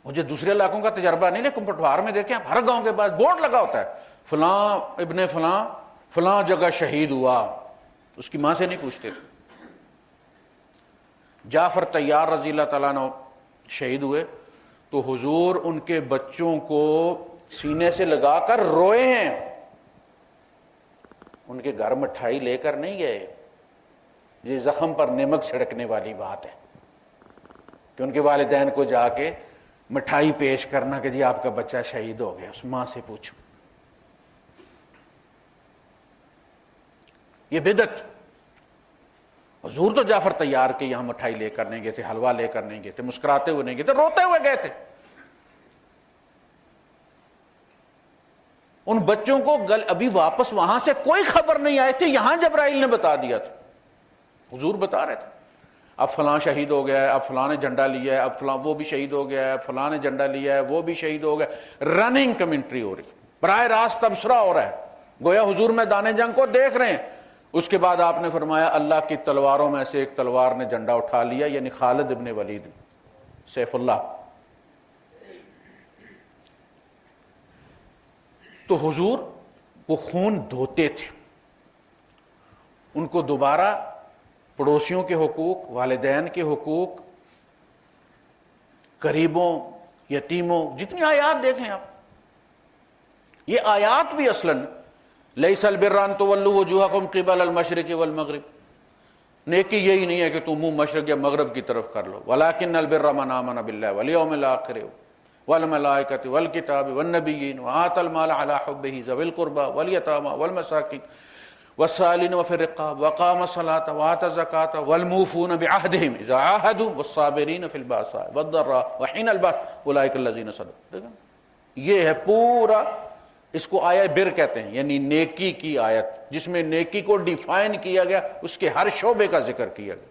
مجھے دوسرے علاقوں کا تجربہ نہیں، لیکن پٹوار میں دیکھیں ہر گاؤں کے بعد بورڈ لگا ہوتا ہے، فلاں ابن فلاں فلاں جگہ شہید ہوا، اس کی ماں سے نہیں پوچھتے تھے۔ جعفر طیار رضی اللہ تعالیٰ عنہ شہید ہوئے تو حضور ان کے بچوں کو سینے سے لگا کر روئے ہیں، ان کے گھر مٹھائی لے کر نہیں گئے۔ یہ زخم پر نمک چھڑکنے والی بات ہے کہ ان کے والدین کو جا کے مٹھائی پیش کرنا کہ جی آپ کا بچہ شہید ہو گیا، اس ماں سے پوچھو۔ یہ بدعت۔ حضور تو جعفر طیار کے یہاں مٹھائی لے کر نہیں گئے تھے، حلوہ لے کر نہیں گئے تھے، مسکراتے ہوئے نہیں گئے تھے، روتے ہوئے گئے تھے۔ ان بچوں کو ابھی واپس وہاں سے کوئی خبر نہیں آئی تھی، یہاں جبرائیل نے بتا دیا تھا، حضور بتا رہے تھے اب فلاں شہید ہو گیا ہے، اب فلاں نے جھنڈا لیا ہے، اب فلاں وہ بھی شہید ہو گیا ہے، فلاں نے جھنڈا لیا ہے، وہ بھی شہید ہو گیا۔ رننگ کمنٹری ہو رہی، براہ راست تبصرہ ہو رہا ہے، گویا حضور میدان جنگ کو دیکھ رہے ہیں۔ اس کے بعد آپ نے فرمایا اللہ کی تلواروں میں سے ایک تلوار نے جھنڈا اٹھا لیا، یعنی خالد ابن ولید سیف اللہ۔ تو حضور وہ خون دھوتے تھے، ان کو دوبارہ پڑوسیوں کے حقوق، والدین کے حقوق، قریبوں، یتیموں، جتنی آیات دیکھیں آپ، یہ آیات بھی اصلاً لیس البر ان تولوا وجوہکم قبل المشرق والمغرب، نیکی یہی نہیں ہے کہ تم منہ مشرق یا مغرب کی طرف کر لو، ولکن البر من آمن باللہ والیوم الآخر والملائکۃ والکتاب والنبیین وآتى المال علی حبہ ذوی القربى والیتامى والمساکین والسائلین وفی الرقاب وقام الصلاۃ وآتى الزکاۃ والموفون بعہدہم اذا عاہدوا والصابرین فی البأساء والضراء وحین البأس اولئک الذین صدقوا۔ یہ ہے پورا، اس کو آیہ بر کہتے ہیں، یعنی نیکی کی آیت، جس میں نیکی کو ڈیفائن کیا گیا، اس کے ہر شعبے کا ذکر کیا گیا۔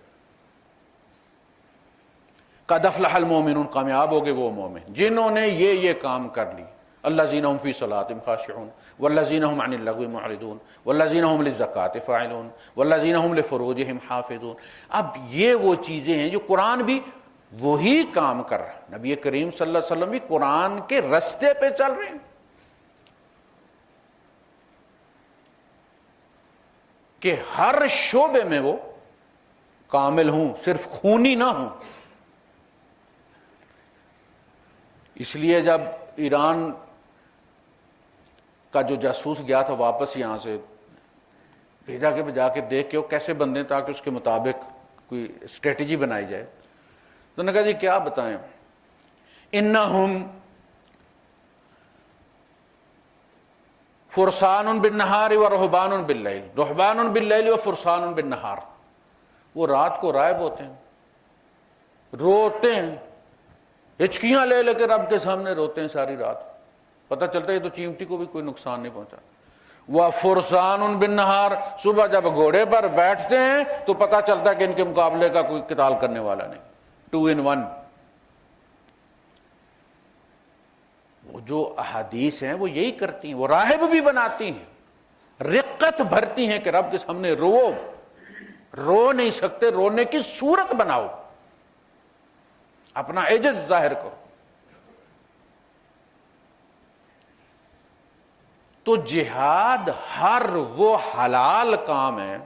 قد افلح المؤمنون، کامیاب ہو گئے وہ مومن جنہوں نے یہ کام کر لی۔ الذین هم فی صلاتہم خاشعون والذین هم عن اللغو معرضون والذین هم للزکاۃ فاعلون والذین هم لفروجہم حافظون۔ اب یہ وہ چیزیں ہیں جو قرآن بھی وہی کام کر رہا ہے، نبی کریم صلی اللہ علیہ وسلم بھی قرآن کے رستے پہ چل رہے ہیں کہ ہر شعبے میں وہ کامل ہوں، صرف خونی نہ ہوں۔ اس لیے جب ایران کا جو جاسوس گیا تھا واپس یہاں سے بھیجا کہ جا کے دیکھ کے وہ کیسے بندے تاکہ اس کے مطابق کوئی اسٹریٹجی بنائی جائے، تو نے کہا جی کیا بتائیں، انہم فرسان بالنہار و رہبان باللیل، رہبان باللیل و فرسان بالنہار، وہ رات کو رائب ہوتے ہیں، روتے ہیں، ہچکیاں لے لے کے رب کے سامنے روتے ہیں ساری رات، پتہ چلتا ہے تو چیمٹی کو بھی کوئی نقصان نہیں پہنچا۔ وَفُرْسَانٌ بِالنَّهَارِ، صبح جب گھوڑے پر بیٹھتے ہیں تو پتہ چلتا ہے کہ ان کے مقابلے کا کوئی قتال کرنے والا نہیں، 2 in 1۔ وہ جو احادیث ہیں وہ یہی کرتی ہیں، وہ راہب بھی بناتی ہیں، رقت بھرتی ہیں کہ رب کے سامنے رو نہیں سکتے، رونے کی صورت بناؤ، اپنا عجز ظاہر کرو۔ تو جہاد ہر وہ حلال کام ہے،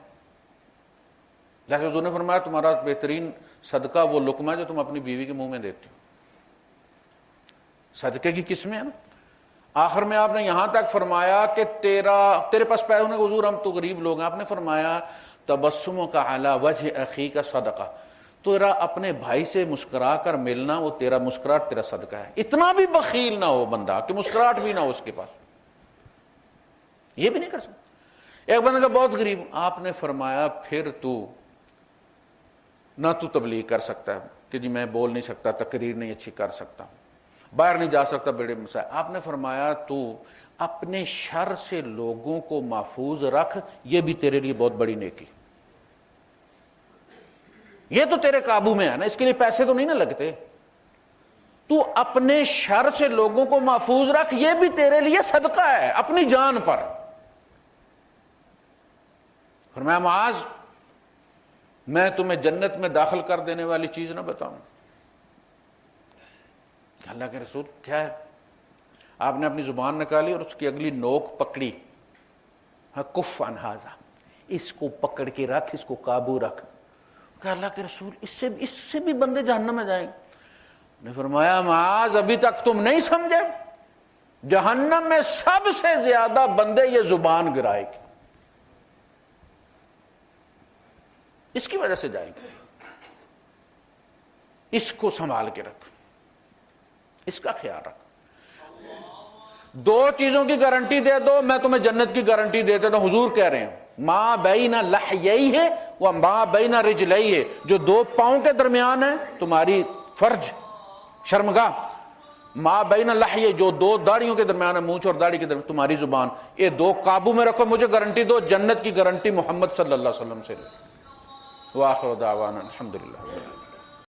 جیسے حضور نے فرمایا تمہارا بہترین صدقہ وہ لقمہ ہے جو تم اپنی بیوی کے منہ میں دیتے ہو، صدقے کی قسمیں ہیں نا۔ آخر میں آپ نے یہاں تک فرمایا کہ تیرے پاس پیسے ہونے، حضور ہم تو غریب لوگ ہیں، آپ نے فرمایا تبسمک علی وجہ اخیک صدقہ، تیرا اپنے بھائی سے مسکرا کر ملنا وہ تیرا مسکراہٹ تیرا صدقہ ہے۔ اتنا بھی بخیل نہ ہو بندہ کہ مسکراہٹ بھی نہ ہو اس کے پاس، یہ بھی نہیں کر سکتا۔ ایک بندہ کا بہت غریب، آپ نے فرمایا پھر نہ تو تبلیغ کر سکتا ہے کہ جی میں بول نہیں سکتا، تقریر نہیں اچھی کر سکتا، باہر نہیں جا سکتا، بڑے مسائل، آپ نے فرمایا تو اپنے شر سے لوگوں کو محفوظ رکھ، یہ بھی تیرے لیے بہت بڑی نیکی، یہ تو تیرے قابو میں ہے نا، اس کے لیے پیسے تو نہیں نہ لگتے، تو اپنے شر سے لوگوں کو محفوظ رکھ، یہ بھی تیرے لیے صدقہ ہے اپنی جان پر۔ فرمایا معاذ میں تمہیں جنت میں داخل کر دینے والی چیز نہ بتاؤں؟ اللہ کے رسول کیا ہے؟ آپ نے اپنی زبان نکالی اور اس کی اگلی نوک پکڑی، کف عن ھذا، اس کو پکڑ کے رکھ، اس کو قابو رکھ۔ کہ اللہ کے رسول اس سے بھی بندے جہنم میں جائیں گے؟ نے فرمایا معاذ ابھی تک تم نہیں سمجھے، جہنم میں سب سے زیادہ بندے یہ زبان گرائے گی، اس کی وجہ سے جائیں گے، اس کو سنبھال کے رکھ، اس کا خیال رکھ۔ دو چیزوں کی گارنٹی دے دو، میں تمہیں جنت کی گارنٹی دے دیتا ہوں۔ حضور کہہ رہے ہیں ما بین لحییہ و ما بین رجلیہ، جو دو پاؤں کے درمیان ہے تمہاری فرج شرمگاہ، ما بین لحییہ جو دو داڑھیوں کے درمیان ہے، مونچھ اور داڑھی کے درمیان تمہاری زبان، یہ دو قابو میں رکھو، مجھے گارنٹی دو، جنت کی گارنٹی محمد صلی اللہ علیہ وسلم سے۔ وآخر دعوانا الحمدللہ۔